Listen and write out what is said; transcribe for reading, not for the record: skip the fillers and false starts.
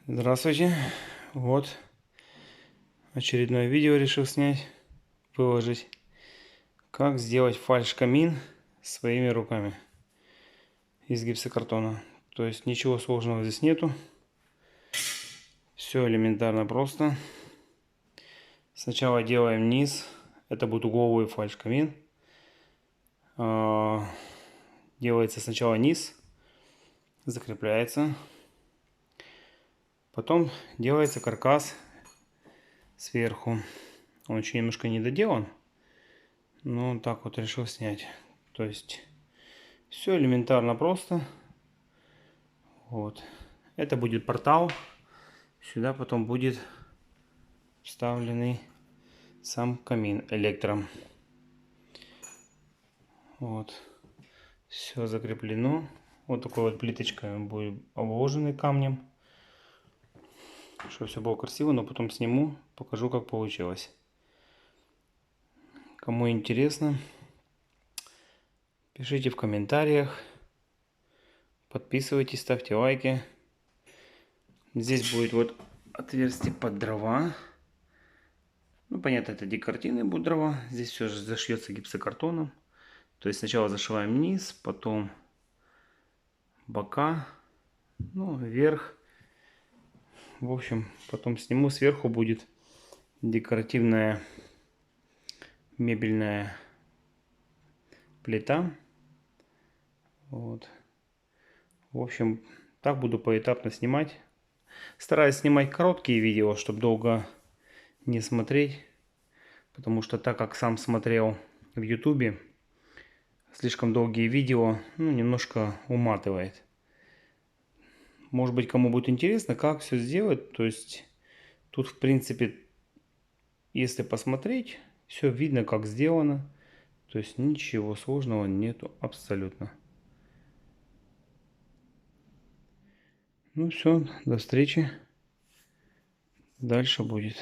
Здравствуйте. Вот очередное видео решил снять, выложить. Как сделать фальш-камин своими руками из гипсокартона. То есть ничего сложного здесь нету. Все элементарно просто. Сначала делаем низ. Это будет угловой фальш-камин. Делается сначала низ. Закрепляется. Потом делается каркас сверху. Он еще немножко не доделан. Но так вот решил снять. То есть все элементарно просто. Вот. Это будет портал. Сюда потом будет вставленный сам камин электром. Вот. Все закреплено. Вот такой вот плиточкой будет обложенный камнем. Чтобы все было красиво, но потом сниму, покажу, как получилось. Кому интересно, пишите в комментариях. Подписывайтесь, ставьте лайки. Здесь будет вот отверстие под дрова. Ну, понятно, это декоративные будут дрова. Здесь все же зашьется гипсокартоном. То есть сначала зашиваем низ, потом бока, ну, вверх. В общем, потом сниму, сверху будет декоративная мебельная плита. Вот. В общем, так буду поэтапно снимать. Стараюсь снимать короткие видео, чтобы долго не смотреть. Потому что так как сам смотрел в YouTube, слишком долгие видео, ну, немножко уматывает. Может быть, кому будет интересно, как все сделать. То есть, тут, в принципе, если посмотреть, все видно, как сделано. То есть, ничего сложного нету абсолютно. Ну, все, до встречи. Дальше будет.